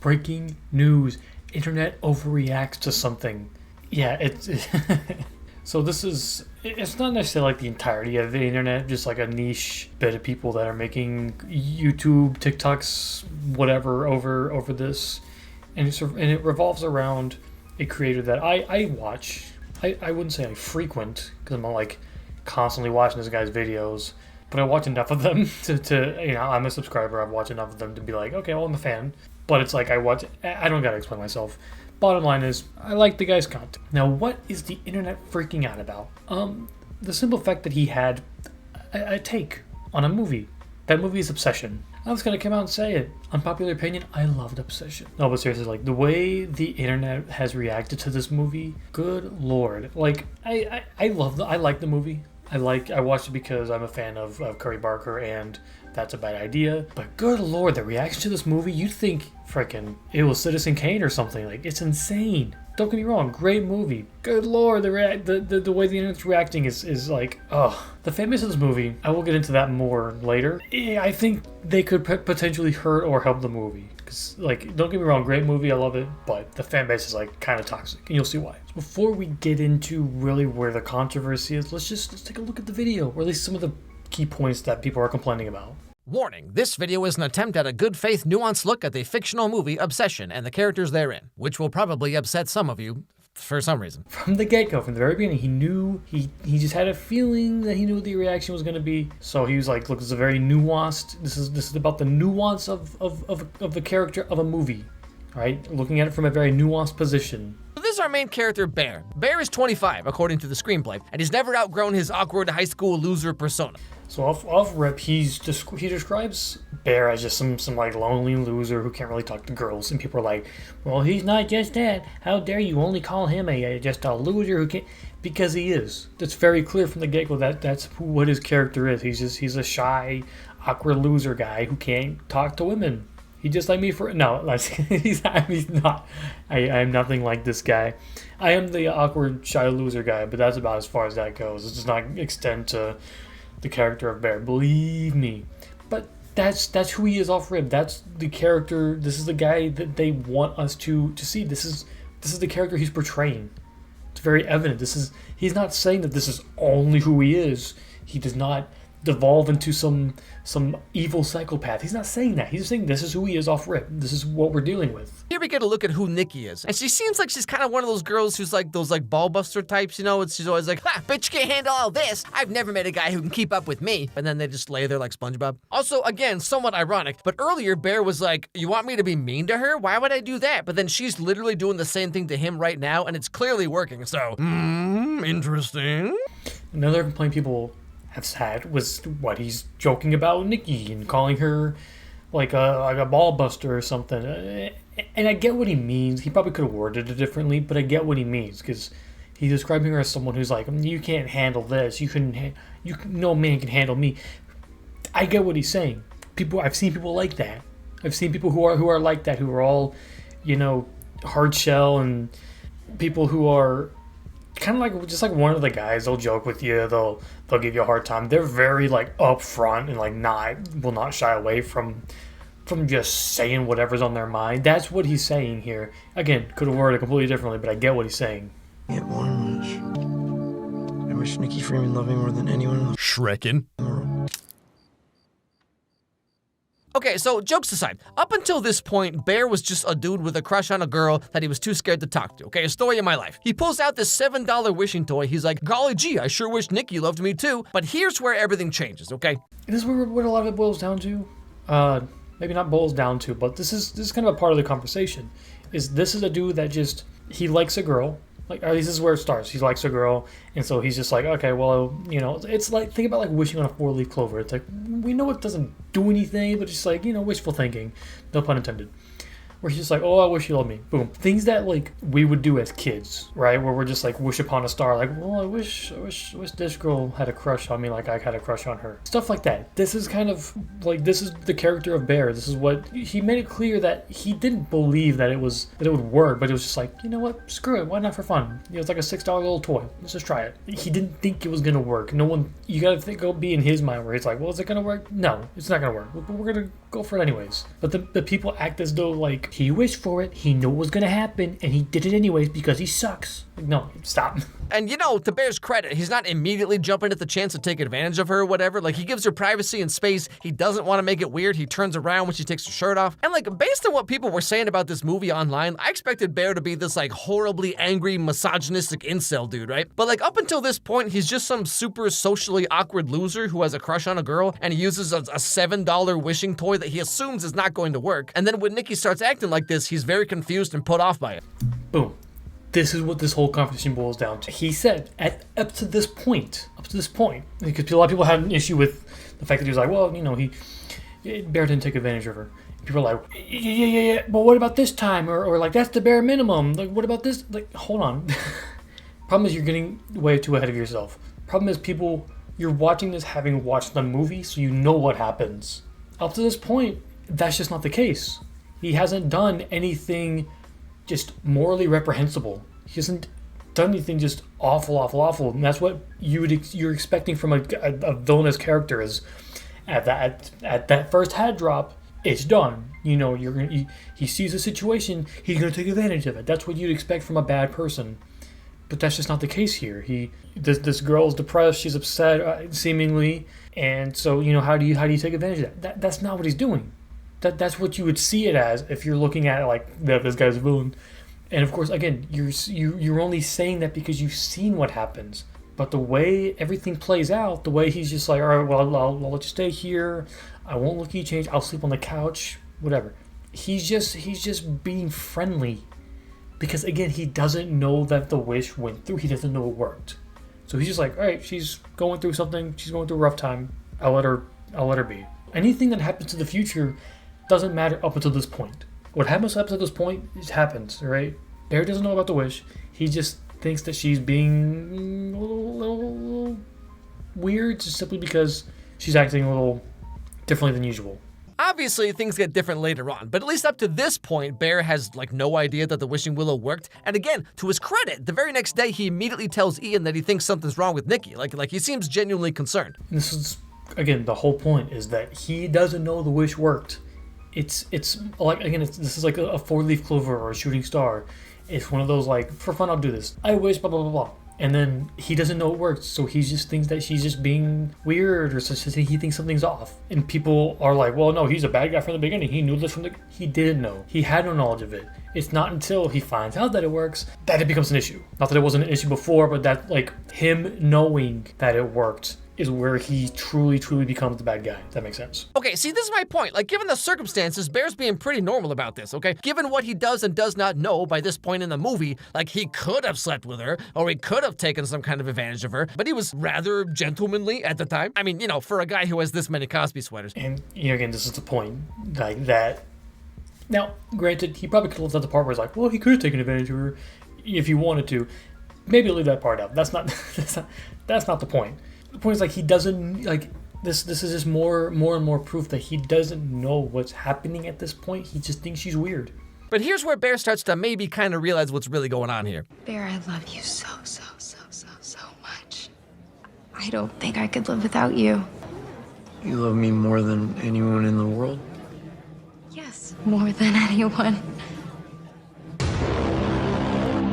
breaking news. Internet overreacts to something. Yeah, so it's not necessarily like the entirety of the internet, just like a niche bit of people that are making YouTube, TikToks, whatever over this. And it revolves around a creator that I watch. I wouldn't say I frequent, because I'm not like constantly watching this guy's videos, but I watch enough of them to I'm a subscriber. I've watched enough of them to be like, okay, well, I'm a fan. But it's like I don't gotta explain myself. Bottom line is, I like the guy's content. Now, what is the internet freaking out about? The simple fact that he had a take on a movie. That movie is Obsession. I was gonna come out and say it. Unpopular opinion, I loved Obsession. No, but seriously, like, the way the internet has reacted to this movie, good lord. Like, I like the movie. I watched it because I'm a fan of Curry Barker, and That's a Bad Idea. But good lord, the reaction to this movie, you'd think frickin' it was Citizen Kane or something. Like, it's insane. Don't get me wrong, great movie. Good lord, the way the internet's reacting is like, ugh. The fan base of this movie, I will get into that more later. I think they could potentially hurt or help the movie. Because, like, don't get me wrong, great movie, I love it, but the fan base is, like, kind of toxic, and you'll see why. So before we get into really where the controversy is, let's take a look at the video, or at least some of the key points that people are complaining about. Warning, this video is an attempt at a good faith, nuanced look at the fictional movie Obsession and the characters therein, which will probably upset some of you for some reason. From the get-go, from the very beginning, he knew, he just had a feeling that he knew what the reaction was going to be. So he was like, look, this is a very nuanced, this is about the nuance of the character of a movie, right? Looking at it from a very nuanced position. So this is our main character, Bear. Bear is 25, according to the screenplay, and he's never outgrown his awkward high school loser persona. So off rip, he describes Bear as just some like lonely loser who can't really talk to girls, and people are like, well, he's not just that. How dare you only call him just a loser who can't? Because he is. That's very clear from the get-go that's what his character is. He's a shy, awkward loser guy who can't talk to women. He just like me he's not. I am nothing like this guy. I am the awkward, shy loser guy, but that's about as far as that goes. It does not extend to the character of Bear, believe me. But that's who he is off rip. That's the character. This is the guy that they want us to see. This is the character he's portraying. It's very evident. He's not saying that this is only who he is. He does not devolve into some evil psychopath. He's not saying that. He's saying this is who he is off rip. This is what we're dealing with. Here we get a look at who Nikki is. And she seems like she's kind of one of those girls who's like those like ball buster types, you know? She's always like, ha, bitch can't handle all this. I've never met a guy who can keep up with me. And then they just lay there like SpongeBob. Also, again, somewhat ironic, but earlier Bear was like, you want me to be mean to her? Why would I do that? But then she's literally doing the same thing to him right now, and it's clearly working. So, interesting. Another complaint people have had was what he's joking about Nikki and calling her like a ball buster or something. And I get what he means. He probably could have worded it differently, but I get what he means, because he's describing her as someone who's like, you can't handle this. No man can handle me. I get what he's saying. I've seen people like that. I've seen people who are like that, who are all, hard shell, and people who are kind of like just like one of the guys. They'll joke with you. They'll give you a hard time. They're very like upfront and like will not shy away from just saying whatever's on their mind. That's what he's saying here. Again, could have worded it completely differently, but I get what he's saying. I had one wish. I wish Nikki Freeman loved me more than anyone in the Shrekin. world. Okay, so jokes aside, up until this point, Bear was just a dude with a crush on a girl that he was too scared to talk to. Okay, a story of my life. He pulls out this $7 wishing toy. He's like, golly gee, I sure wish Nikki loved me too. But here's where everything changes, okay? This is what a lot of it boils down to. Maybe not boils down to, but this is kind of a part of the conversation. This is a dude that he likes a girl. Like, or this is where it starts. He likes a girl, and so he's just like, okay, well, it's like, think about like wishing on a 4-leaf clover. It's like, we know it doesn't do anything, but just like, wishful thinking. No pun intended. Where he's just like, oh, I wish you loved me. Boom. Things that like we would do as kids, right? Where we're just like, wish upon a star. Like, well, I wish this girl had a crush on me like I had a crush on her. Stuff like that. This is kind of like, this is the character of Bear. This is what he made it clear that he didn't believe that it would work, but it was just like, you know what? Screw it. Why not for fun? It's like a $6 little toy. Let's just try it. He didn't think it was gonna work. You gotta be in his mind where he's like, well, is it gonna work? No, it's not gonna work. But we're gonna go for it anyways. But the people act as though like he wished for it, he knew it was gonna happen, and he did it anyways because he sucks. Like, no, stop. And to Bear's credit, he's not immediately jumping at the chance to take advantage of her or whatever. Like, he gives her privacy and space. He doesn't want to make it weird. He turns around when she takes her shirt off. And like, based on what people were saying about this movie online, I expected Bear to be this like horribly angry, misogynistic incel dude, right? But like, up until this point, he's just some super socially awkward loser who has a crush on a girl, and he uses a $7 wishing toy that he assumes is not going to work. And then when Nikki starts acting like this, he's very confused and put off by it. Boom. This is what this whole conversation boils down to. He said, up to this point, because a lot of people had an issue with the fact that he was like, well, Bear didn't take advantage of her. People are like, yeah, but what about this time? Or like, that's the bare minimum. Like, what about this? Like, hold on. Problem is, you're getting way too ahead of yourself. Problem is, you're watching this having watched the movie, so you know what happens. Up to this point, that's just not the case. He hasn't done anything just morally reprehensible. He hasn't done anything just awful. And that's what you're expecting from a villainous character is at that first head drop, it's done. He sees a situation, he's gonna take advantage of it. That's what you'd expect from a bad person. But that's just not the case here. This girl is depressed, she's upset, seemingly, and so how do you take advantage of that? That's not what he's doing. That's what you would see it as if you're looking at it like this guy's a villain. And of course, again, you're only saying that because you've seen what happens. But the way everything plays out, the way he's just like, all right, well, I'll let you stay here. I won't look at you change. I'll sleep on the couch, whatever. He's just being friendly. Because again, he doesn't know that the wish went through. He doesn't know it worked. So he's just like, all right, she's going through something. She's going through a rough time. I'll let her be. Anything that happens in the future doesn't matter up until this point. What happens up to this point, it happens, right? Bear doesn't know about the wish. He just thinks that she's being a little weird just simply because she's acting a little differently than usual. Obviously, things get different later on, but at least up to this point, Bear has no idea that the wishing willow worked. And again, to his credit, the very next day, he immediately tells Ian that he thinks something's wrong with Nikki. Like he seems genuinely concerned. This is, again, the whole point is that he doesn't know the wish worked. It's like, again, this is like a 4-leaf clover or a shooting star. It's one of those like, for fun, I'll do this. I wish, blah, blah, blah, blah. And then he doesn't know it works, so he just thinks that she's just being weird, or he thinks something's off. And people are like, well, no, he's a bad guy from the beginning. He knew this he didn't know. He had no knowledge of it. It's not until he finds out that it works that it becomes an issue. Not that it wasn't an issue before, but that him knowing that it worked is where he truly becomes the bad guy. If that makes sense. Okay, see, this is my point. Given the circumstances, Bear's being pretty normal about this, okay? Given what he does and does not know by this point in the movie, he could have slept with her, or he could have taken some kind of advantage of her, but he was rather gentlemanly at the time. I mean, for a guy who has this many Cosby sweaters. And, again, this is the point. That. Now, granted, he probably could have left out the part where he's like, well, he could have taken advantage of her if he wanted to. Maybe leave that part out. That's not the point. The point is, he doesn't, this is just more and more proof that he doesn't know what's happening at this point. He just thinks she's weird. But here's where Bear starts to maybe kind of realize what's really going on here. Bear, I love you so much. I don't think I could live without you. You love me more than anyone in the world? Yes, more than anyone.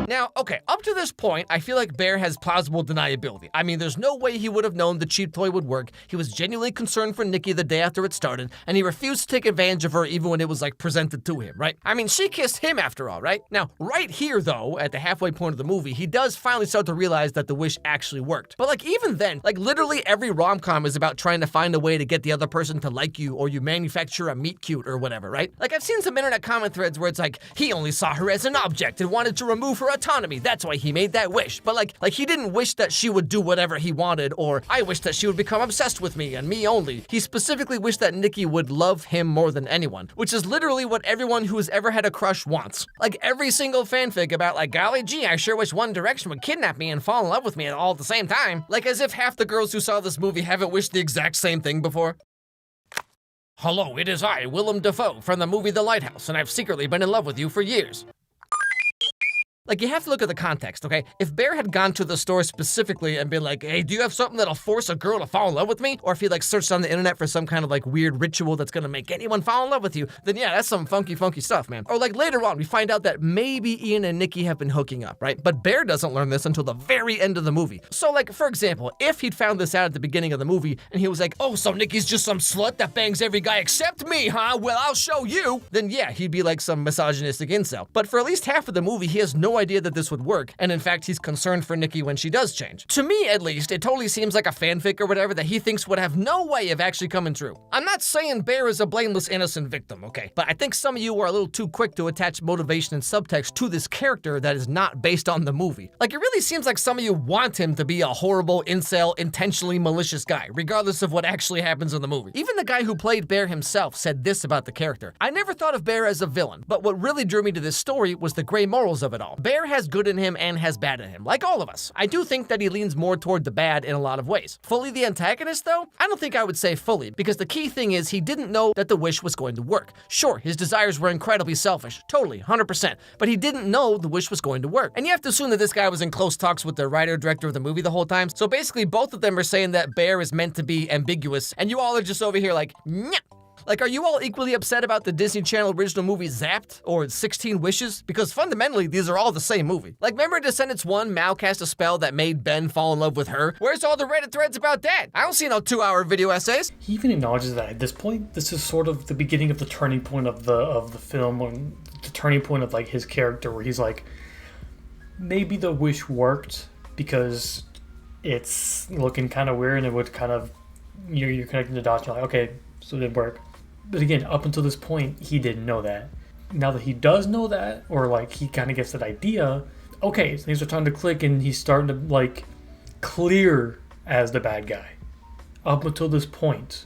Now, okay, up to this point, I feel like Bear has plausible deniability. I mean, there's no way he would have known the cheap toy would work. He was genuinely concerned for Nikki the day after it started, and he refused to take advantage of her even when it was, presented to him, right? I mean, she kissed him after all, right? Now, right here, though, at the halfway point of the movie, he does finally start to realize that the wish actually worked. But, even then, literally every rom-com is about trying to find a way to get the other person to like you, or you manufacture a meet cute or whatever, right? I've seen some internet comment threads where it's he only saw her as an object and wanted to remove her autonomy. That's why he made that wish. But he didn't wish that she would do whatever he wanted, or I wish that she would become obsessed with me and me only. He specifically wished that Nikki would love him more than anyone, which is literally what everyone who has ever had a crush wants. Every single fanfic about golly gee, I sure wish One Direction would kidnap me and fall in love with me all at the same time. As if half the girls who saw this movie haven't wished the exact same thing before. Hello, it is I, Willem Dafoe, from the movie The Lighthouse, and I've secretly been in love with you for years. Like, you have to look at the context, okay? If Bear had gone to the store specifically and been like, hey, do you have something that'll force a girl to fall in love with me? Or if he, like, searched on the internet for some kind of, like, weird ritual that's gonna make anyone fall in love with you, then yeah, that's some funky stuff, man. Or, like, later on, we find out that maybe Ian and Nikki have been hooking up, right? But Bear doesn't learn this until the very end of the movie. So, like, for example, if he'd found this out at the beginning of the movie and he was like, oh, so Nikki's just some slut that bangs every guy except me, huh? Well, I'll show you. Then yeah, he'd be like some misogynistic incel. But for at least half of the movie, he has no idea that this would work. And in fact, he's concerned for Nikki when she does change. To me, at least, it totally seems like a fanfic or whatever that he thinks would have no way of actually coming true. I'm not saying Bear is a blameless, innocent victim, okay? But I think some of you are a little too quick to attach motivation and subtext to this character that is not based on the movie. Like, it really seems like some of you want him to be a horrible, incel, intentionally malicious guy, regardless of what actually happens in the movie. Even the guy who played Bear himself said this about the character. I never thought of Bear as a villain, but what really drew me to this story was the gray morals of it all. Bear has good in him and has bad in him, like all of us. I do think that he leans more toward the bad in a lot of ways. Fully the antagonist, though? I don't think I would say fully, because the key thing is he didn't know that the wish was going to work. Sure, his desires were incredibly selfish, totally, 100%, but he didn't know the wish was going to work. And you have to assume that this guy was in close talks with the writer-director of the movie the whole time, so basically both of them are saying that Bear is meant to be ambiguous, and you all are just over here like, nyah. Like, are you all equally upset about the Disney Channel original movie Zapped or 16 Wishes? Because fundamentally, these are all the same movie. Like, remember Descendants 1, Mal cast a spell that made Ben fall in love with her? Where's all the Reddit threads about that? I don't see no 2-hour video essays. He even acknowledges that at this point, this is sort of the beginning of the turning point of the film, or the turning point of like his character, where he's like, maybe the wish worked because it's looking kind of weird and it would kind of, you're connecting the dots. You're like, okay, so it didn't work. But again, up until this point, he didn't know that. Now that he does know that, or like he kind of gets that idea, okay, things are starting to click and he's starting to like clear as the bad guy. Up until this point.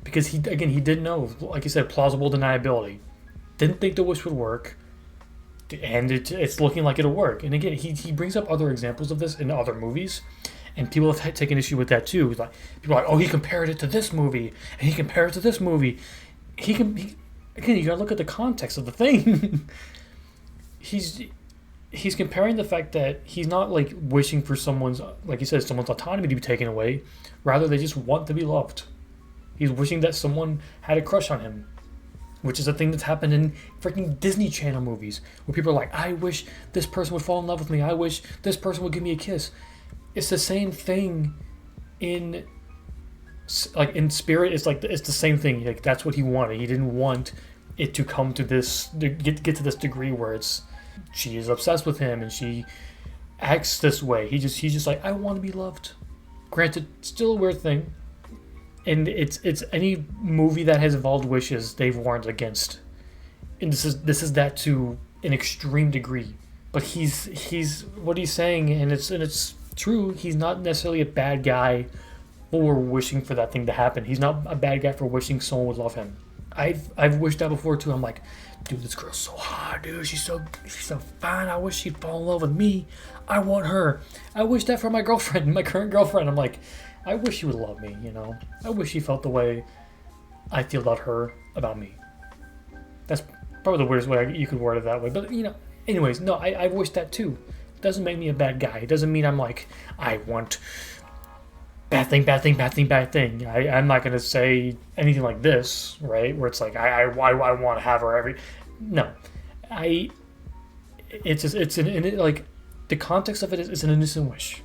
Because he didn't know, like you said, plausible deniability. Didn't think the wish would work. And it's looking like it'll work. And again, he brings up other examples of this in other movies. And people have taken issue with that too. Like, people are like, oh, he compared it to this movie, and he compared it to this movie. Again, you gotta look at the context of the thing. He's comparing the fact that he's not like wishing for someone's, like he says, someone's autonomy to be taken away. Rather, they just want to be loved. He's wishing that someone had a crush on him, which is a thing that's happened in freaking Disney Channel movies, where people are like, I wish this person would fall in love with me. I wish this person would give me a kiss. It's the same thing in Spirit. It's the same thing. Like, that's what he wanted. He didn't want it to come to this, get to this degree where she is obsessed with him and she acts this way. He's just like, I want to be loved. Granted, still a weird thing. And it's any movie that has involved wishes, they've warned against. And this is that to an extreme degree. But he's what he's saying, and it's true. He's not necessarily a bad guy for wishing for that thing to happen. He's not a bad guy for wishing someone would love him. I've wished that before too. I'm like, dude, this girl's so hot, dude. She's so fine. I wish she'd fall in love with me. I want her. I wish that for my girlfriend, my current girlfriend. I'm like, I wish she would love me, you know. I wish she felt the way I feel about her, about me. That's probably the weirdest way you could word it that way. But, you know, anyways, no, I wish that too. It doesn't make me a bad guy. It doesn't mean I'm like, I want bad thing. I'm not going to say anything like this, right? Where it's like, I want to have her every... No. Like, the context of it is an innocent wish.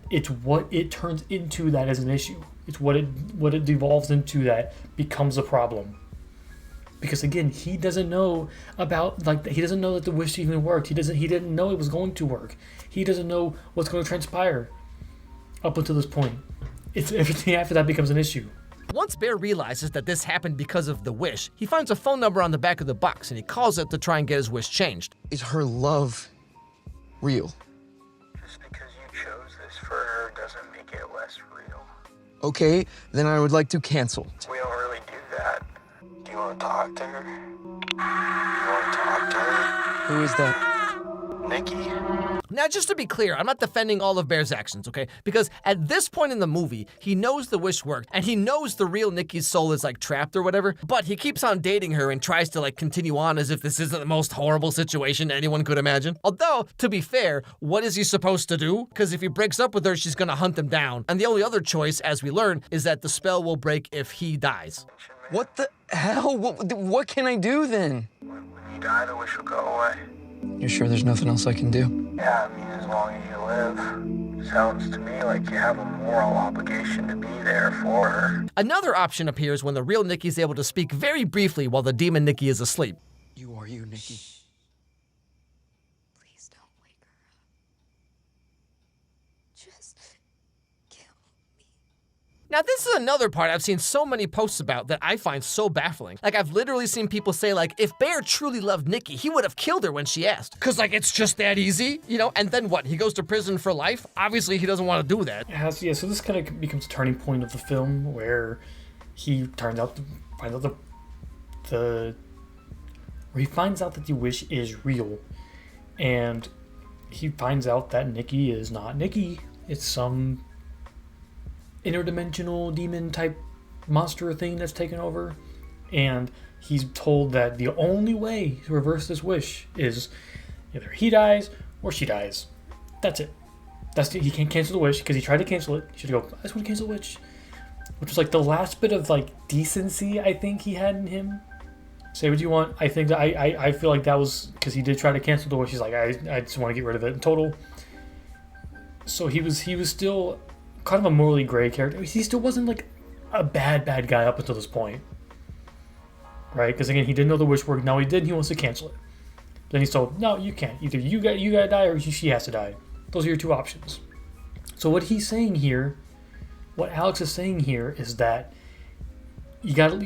It's what it turns into that is an issue. It's what it devolves into that becomes a problem. Because again, he doesn't know about, like, he doesn't know that the wish even worked. He didn't know it was going to work. He doesn't know what's going to transpire up until this point. It's everything after that becomes an issue. Once Bear realizes that this happened because of the wish, he finds a phone number on the back of the box and he calls it to try and get his wish changed. Is her love real? Just because you chose this for her doesn't make it less real. Okay, then I would like to cancel. We don't really do that. Do you want to talk to her? You want to talk to her? Who is that? Nikki? Now, just to be clear, I'm not defending all of Bear's actions, okay? Because at this point in the movie, he knows the wish worked, and he knows the real Nikki's soul is like trapped or whatever, but he keeps on dating her and tries to like continue on as if this isn't the most horrible situation anyone could imagine. Although, to be fair, what is he supposed to do? Because if he breaks up with her, she's gonna hunt him down. And the only other choice, as we learn, is that the spell will break if he dies. What the hell? What can I do then? When you die, the wish will go away. You're sure there's nothing else I can do? Yeah, I mean, as long as you live. Sounds to me like you have a moral obligation to be there for her. Another option appears when the real Nikki is able to speak very briefly while the demon Nikki is asleep. You are you, Nikki. Please don't wake her up. Just kill me. Now, this is another part I've seen so many posts about that I find so baffling. Like, I've literally seen people say, like, if Bear truly loved Nikki, he would have killed her when she asked. Cause, like, it's just that easy, you know? And then what? He goes to prison for life? Obviously, he doesn't want to do that. Yeah, so this kind of becomes a turning point of the film where he turns out to find out where he finds out that the wish is real, and he finds out that Nikki is not Nikki. It's some interdimensional demon type monster thing that's taken over, and he's told that the only way to reverse this wish is either he dies or she dies. That's it. He can't cancel the wish because he tried to cancel it. He should go, I just want to cancel the wish, which was like the last bit of like decency I think he had in him. Say what you want. I think that I feel like that was because he did try to cancel the wish. He's like, I just want to get rid of it in total. So he was still kind of a morally gray character. He still wasn't like a bad guy up until this point, right? Because again, he didn't know the wish worked. Now he did. He wants to cancel it. Then he's told, no, you can't. Either you gotta die or she has to die. Those are your two options. So what he's saying here, what Alex is saying here, is that you gotta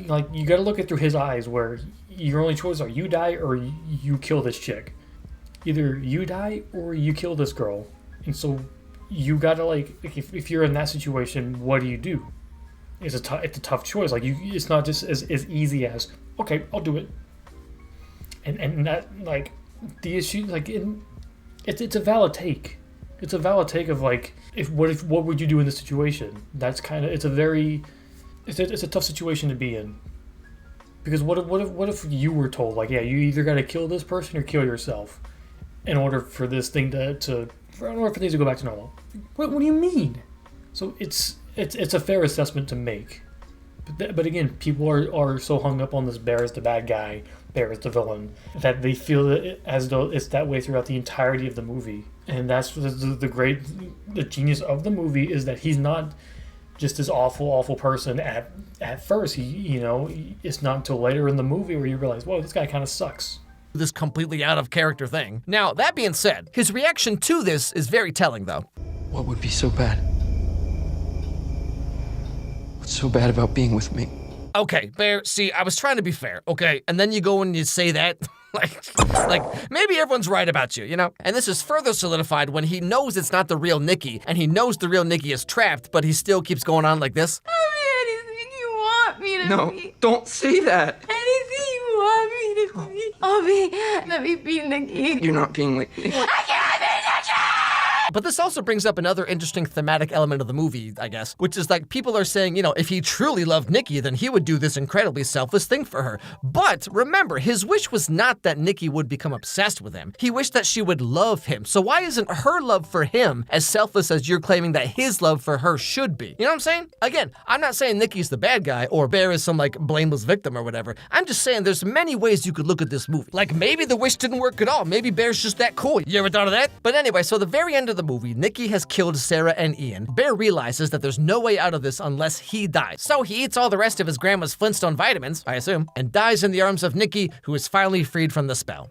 look it through his eyes, where your only choices are you die or you kill this chick. Either you die or you kill this girl. And so you gotta like if you're in that situation, what do? It's a tough choice. Like it's not just as easy as okay, I'll do it. And that like the issue like it's a valid take. It's a valid take of like what would you do in this situation? That's kind of it's a tough situation to be in. Because what if you were told like yeah, you either got to kill this person or kill yourself in order for this thing in order for things to go back to normal. What do you mean? So it's a fair assessment to make. But again, people are so hung up on this Bear is the bad guy, Bear is the villain, that they feel it as though it's that way throughout the entirety of the movie. And that's the genius of the movie is that he's not just this awful person at first. It's not until later in the movie where you realize, whoa, this guy kind of sucks. This completely out of character thing. Now, that being said, his reaction to this is very telling though. What would be so bad? What's so bad about being with me? Okay, Bear, see, I was trying to be fair, okay? And then you go and you say that, like maybe everyone's right about you, you know? And this is further solidified when he knows it's not the real Nikki, and he knows the real Nikki is trapped, but he still keeps going on like this. I'll be anything you want me to No, be. don't say that. Anything you want me to be. Let me be Nikki. You're not being like me. I can't be Nikki! But this also brings up another interesting thematic element of the movie, I guess, which is like people are saying, if he truly loved Nikki, then he would do this incredibly selfless thing for her. But remember, his wish was not that Nikki would become obsessed with him. He wished that she would love him. So why isn't her love for him as selfless as you're claiming that his love for her should be? You know what I'm saying? Again, I'm not saying Nikki's the bad guy or Bear is some like blameless victim or whatever. I'm just saying there's many ways you could look at this movie. Like maybe the wish didn't work at all. Maybe Bear's just that cool. You ever thought of that? But anyway, so the very end of the movie, Nikki has killed Sarah and Ian. Bear realizes that there's no way out of this unless he dies. So he eats all the rest of his grandma's Flintstone vitamins, I assume, and dies in the arms of Nikki, who is finally freed from the spell.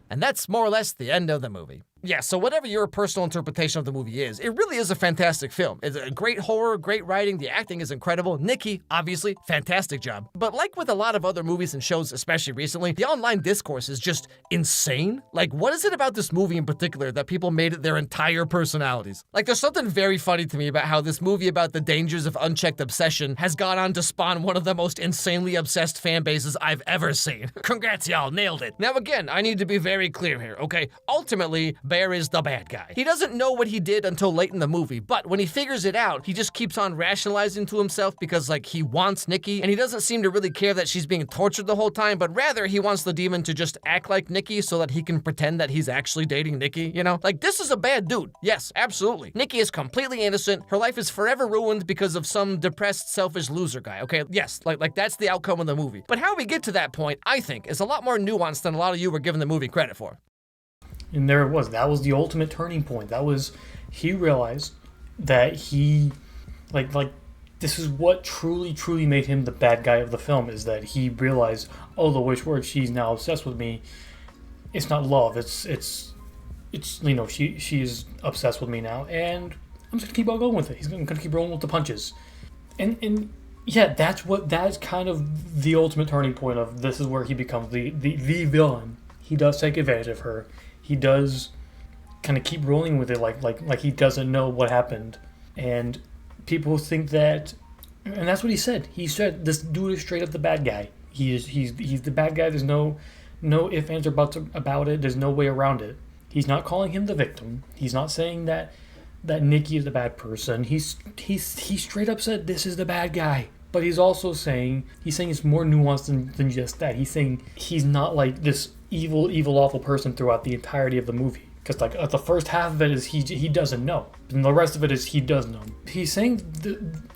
And that's more or less the end of the movie. Yeah, so whatever your personal interpretation of the movie is, it really is a fantastic film. It's a great horror, great writing, the acting is incredible. Nikki, obviously, fantastic job. But like with a lot of other movies and shows, especially recently, the online discourse is just insane. Like, what is it about this movie in particular that people made it their entire personalities? Like, there's something very funny to me about how this movie about the dangers of unchecked obsession has gone on to spawn one of the most insanely obsessed fan bases I've ever seen. Congrats, y'all, nailed it. Now again, I need to be very clear here, okay? Ultimately, Bear is the bad guy. He doesn't know what he did until late in the movie, but when he figures it out, he just keeps on rationalizing to himself because, like, he wants Nikki, and he doesn't seem to really care that she's being tortured the whole time, but rather he wants the demon to just act like Nikki so that he can pretend that he's actually dating Nikki, you know? Like, this is a bad dude. Yes, absolutely. Nikki is completely innocent. Her life is forever ruined because of some depressed, selfish loser guy, okay? Yes, like that's the outcome of the movie. But how we get to that point, I think, is a lot more nuanced than a lot of you were giving the movie credit for. And there it was. That was the ultimate turning point. That was, he realized that he, like this is what truly made him the bad guy of the film, is that he realized, oh, the wish word, she's now obsessed with me. It's not love. It's you know, she is obsessed with me now, and I'm just gonna keep on going with it. I'm gonna keep rolling with the punches. And yeah, that's kind of the ultimate turning point of this is where he becomes the villain. He does take advantage of her. He does kind of keep rolling with it like he doesn't know what happened. And people think that, and that's what he said. He said this dude is straight up the bad guy. He's the bad guy. There's no ifs, ands, or buts about it. There's no way around it. He's not calling him the victim. He's not saying that Nikki is the bad person. He straight up said this is the bad guy. But he's also saying it's more nuanced than just that. He's saying he's not like this evil, awful person throughout the entirety of the movie. Because like the first half of it is he doesn't know, and the rest of it is he does know. He's saying,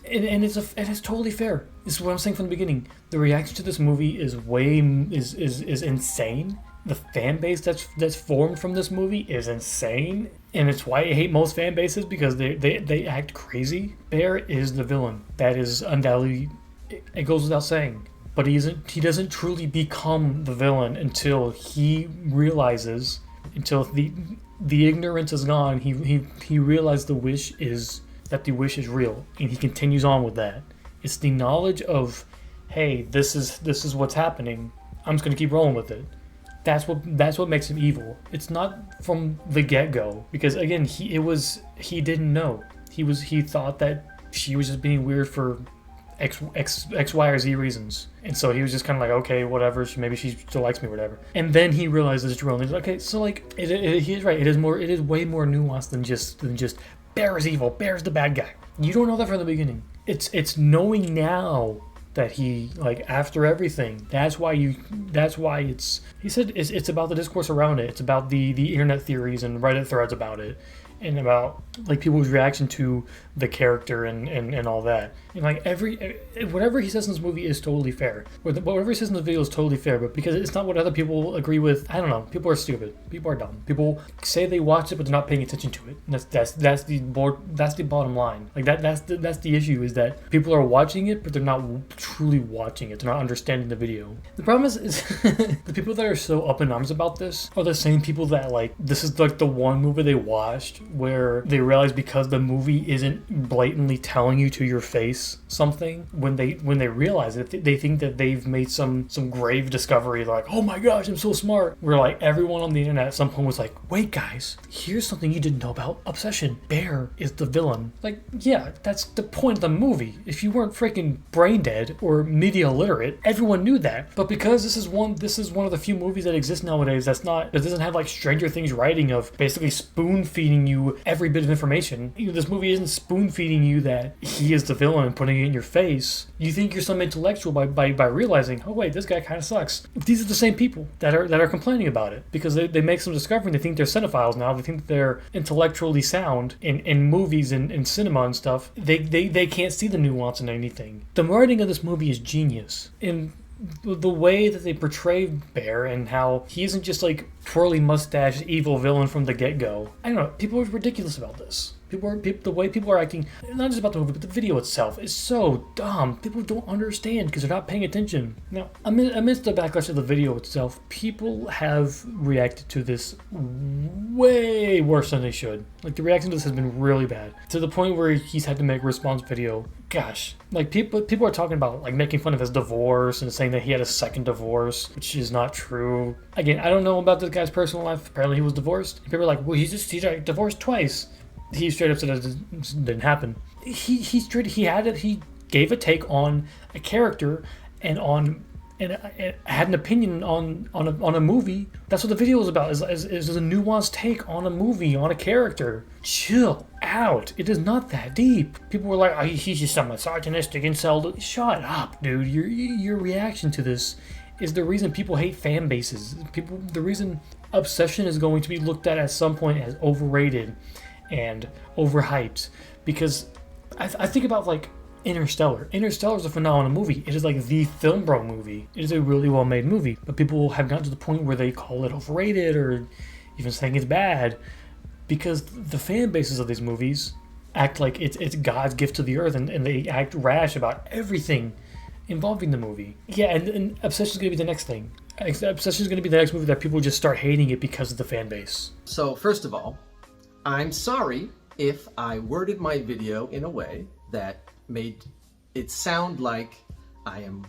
and it's totally fair. This is what I'm saying from the beginning. The reaction to this movie is is insane. The fan base that's formed from this movie is insane, and it's why I hate most fan bases, because they act crazy. Bear is the villain. That is undoubtedly, it goes without saying. But he doesn't truly become the villain until he realizes, until the ignorance is gone. He realized the wish is real, and he continues on with that. It's the knowledge of, hey, this is what's happening. I'm just gonna keep rolling with it. That's what makes him evil. It's not from the get-go, because again, he didn't know. He thought that she was just being weird for X, Y, or Z reasons. And so he was just kind of like, okay, whatever, maybe she still likes me or whatever. And then he realizes it's real. And he's like, okay, so like, he is right. It is way more nuanced than just Bear is evil, Bear's the bad guy. You don't know that from the beginning. It's knowing now that he, like, after everything, that's why it's, he said it's about the discourse around it. It's about the internet theories and Reddit threads about it, and about like people's reaction to the character and all that. And like whatever he says in this movie is totally fair. Whatever he says in the video is totally fair, but because it's not what other people agree with, I don't know. People are stupid. People are dumb. People say they watch it, but they're not paying attention to it. And that's the bottom line. Like that's the issue, is that people are watching it, but they're not truly watching it. They're not understanding the video. The problem is the people that are so up in arms about this are the same people that, like, this is like the one movie they watched where they realize, because the movie isn't blatantly telling you to your face something, when they realize it, they think that they've made some grave discovery. They're like, oh my gosh, I'm so smart. Where like everyone on the internet at some point was like, wait guys, here's something you didn't know about Obsession. Bear is the villain. Like, yeah, that's the point of the movie. If you weren't freaking brain dead or media literate, everyone knew that. But because this is one of the few movies that exist nowadays that doesn't have like Stranger Things writing of basically spoon feeding you every bit of information. This movie isn't spoon feeding you that he is the villain and putting it in your face. You think you're some intellectual by realizing, oh wait, this guy kind of sucks. These are the same people that are complaining about it, because they make some discovery and they think they're cinephiles now. They think they're intellectually sound in movies and in cinema and stuff. They can't see the nuance in anything. The writing of this movie is genius. In the way that they portray Bear, and how he isn't just like twirly mustache evil villain from the get-go. I don't know, people are ridiculous about this. The way people are acting, not just about the movie, but the video itself is so dumb. People don't understand because they're not paying attention. Now, amidst the backlash of the video itself, people have reacted to this way worse than they should. Like, the reaction to this has been really bad, to the point where he's had to make a response video. Gosh, like people are talking about like making fun of his divorce and saying that he had a second divorce, which is not true. Again, I don't know about this guy's personal life. Apparently he was divorced. People are like, well, he's divorced twice. He straight up said it didn't happen. He gave a take on a character and on and I had an opinion on a movie. That's what the video is about. Is a nuanced take on a movie, on a character. Chill out. It is not that deep. People were like, oh, he's just some misogynistic incel. Shut up, dude. Your reaction to this is the reason people hate fan bases. The reason Obsession is going to be looked at some point as overrated and overhyped, because I think about like Interstellar. Interstellar is a phenomenal movie. It is like the film bro movie. It is a really well made movie, but people have gotten to the point where they call it overrated or even saying it's bad because the fan bases of these movies act like it's God's gift to the earth, and they act rash about everything involving the movie. Yeah, and Obsession is going to be the next thing. Obsession is going to be the next movie that people just start hating it because of the fan base. So first of all, I'm sorry if I worded my video in a way that made it sound like I am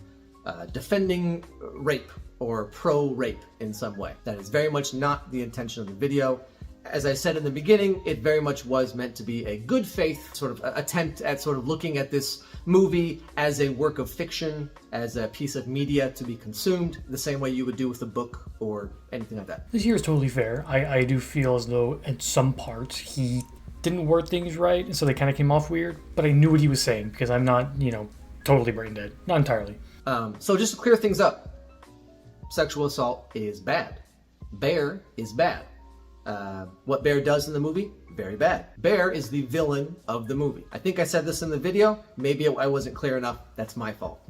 defending rape or pro-rape in some way. That is very much not the intention of the video. As I said in the beginning, it very much was meant to be a good faith sort of attempt at sort of looking at this movie as a work of fiction, as a piece of media to be consumed, the same way you would do with a book or anything like that. This here is totally fair. I do feel as though at some parts he didn't word things right, and so they kind of came off weird, but I knew what he was saying because I'm not, totally brain dead. Not entirely. So just to clear things up, sexual assault is bad. Bear is bad. What Bear does in the movie, very bad. Bear is the villain of the movie. I think I said this in the video. Maybe I wasn't clear enough. That's my fault.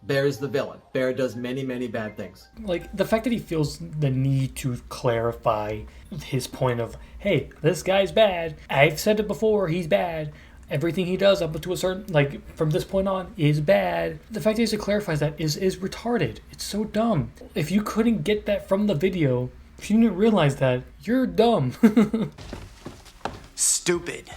Bear is the villain. Bear does many, many bad things. Like, the fact that he feels the need to clarify his point of, hey, this guy's bad. I've said it before, he's bad. Everything he does up to a certain, from this point on, is bad. The fact that he has to clarify that is retarded. It's so dumb. If you couldn't get that from the video, if you didn't realize that, you're dumb. Stupid.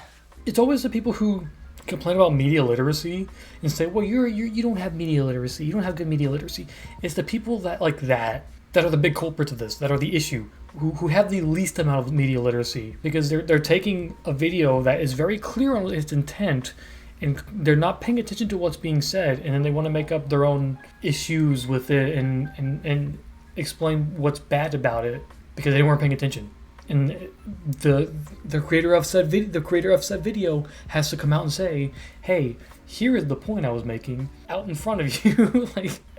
It's always the people who complain about media literacy and say, well, you don't have media literacy. You don't have good media literacy. It's the people that are the big culprits of this, that are the issue, who have the least amount of media literacy, because they're taking a video that is very clear on its intent and they're not paying attention to what's being said, and then they want to make up their own issues with it and explain what's bad about it because they weren't paying attention. And the creator of said video has to come out and say, hey, here is the point I was making out in front of you.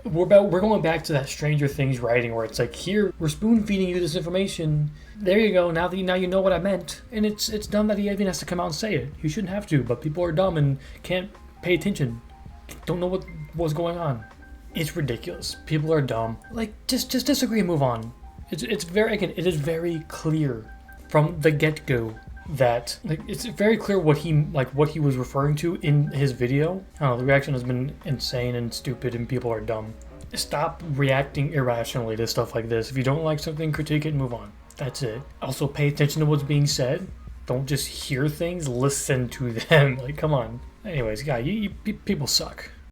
We're going back to that Stranger Things writing where it's like, here, we're spoon feeding you this information. There you go. Now you know what I meant. And it's dumb that he even has to come out and say it. He shouldn't have to, but people are dumb and can't pay attention. Don't know what's going on. It's ridiculous. People are dumb. Just disagree and move on. It is very clear from the get-go that it's very clear what he was referring to in his video. I don't know, the reaction has been insane and stupid and people are dumb. Stop reacting irrationally to stuff like this. If you don't like something, critique it and move on. That's it. Also, pay attention to what's being said. Don't just hear things, listen to them. Come on. Anyways, people suck.